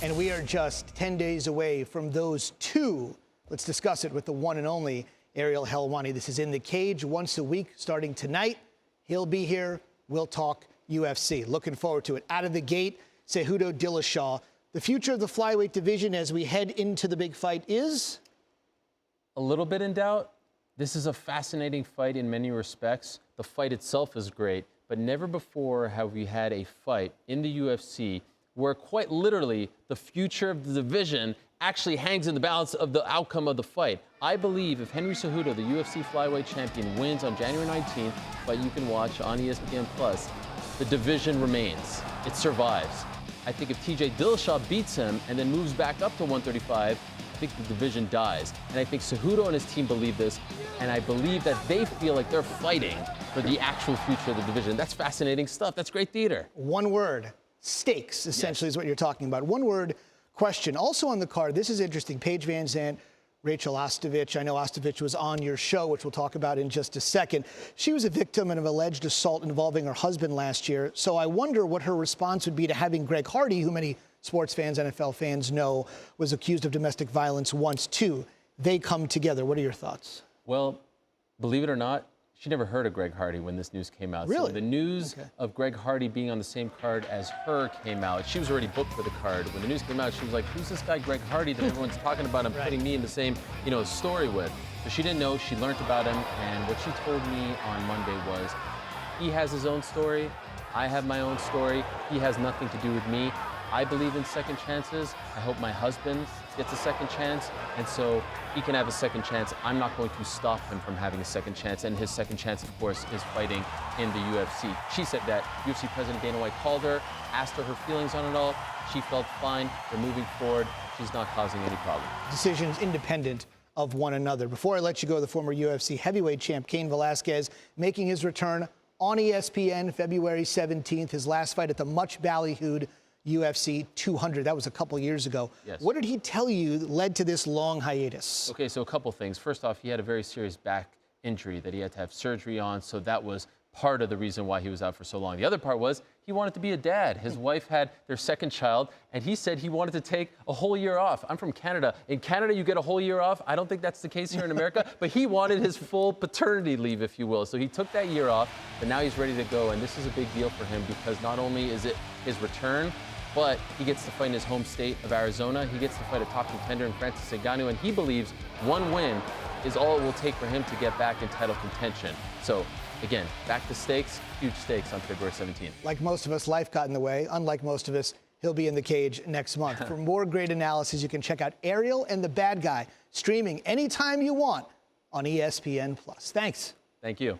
And we are just 10 days away from those two. Let's discuss it with the one and only Ariel Helwani. This is In the Cage once a week starting tonight. He'll be here. We'll talk UFC. Looking forward to it. Out of the gate, Cejudo, Dillashaw. The future of the flyweight division as we head into the big fight is? A little bit in doubt. This is a fascinating fight in many respects. The fight itself is great, but never before have we had a fight in the UFC where quite literally the future of the division actually hangs in the balance of the outcome of the fight. I believe if Henry Cejudo, the UFC flyweight champion, wins on January 19th, but you can watch on ESPN+, the division remains. It survives. I think if TJ Dillashaw beats him and then moves back up to 135, I think the division dies. And I think Cejudo and his team believe this, and I believe that they feel like they're fighting for the actual future of the division. That's fascinating stuff. That's great theater. One word, stakes, essentially, is what you're talking about. One word question. Also on the card, this is interesting. Paige Van Zandt, Rachael Ostovich. I know Ostovich was on your show, which we'll talk about in just a second. She was a victim of an alleged assault involving her husband last year. So I wonder what her response would be to having Greg Hardy, who many sports fans, NFL fans know, was accused of domestic violence once too. They come together. What are your thoughts? Well, believe it or not, she never heard of Greg Hardy when this news came out. Really? So the news of Greg Hardy being on the same card as her came out. She was already booked for the card. When the news came out, she was like, who's this guy Greg Hardy that everyone's talking about and putting me in the same, story with? So she didn't know. She learned about him. And what she told me on Monday was, he has his own story. I have my own story. He has nothing to do with me. I believe in second chances. I hope my husband gets a second chance, and so he can have a second chance. I'm not going to stop him from having a second chance, and his second chance, of course, is fighting in the UFC. She said that UFC President Dana White called her, asked her feelings on it all. She felt fine. They're moving forward. She's not causing any problem. Decisions independent of one another. Before I let you go, the former UFC heavyweight champ, Cain Velasquez, making his return on ESPN February 17th, his last fight at the much ballyhooed UFC 200. That was a couple years ago. Yes. What did he tell you that led to this long hiatus? Okay, so a couple things. First off, he had a very serious back injury that he had to have surgery on, so that was part of the reason why he was out for so long. The other part was he wanted to be a dad. His wife had their second child, and he said he wanted to take a whole year off. I'm from Canada. In Canada, you get a whole year off. I don't think that's the case here in America, but he wanted his full paternity leave, if you will. So he took that year off, but now he's ready to go, and this is a big deal for him because not only is it his return, but he gets to fight in his home state of Arizona. He gets to fight a top contender in Francis Ngannou, and he believes one win is all it will take for him to get back in title contention. So, again, back to stakes, huge stakes on February 17th. Like most of us, life got in the way. Unlike most of us, he'll be in the cage next month. For more great analysis, you can check out Ariel and the Bad Guy, streaming anytime you want on ESPN+. Thanks. Thank you.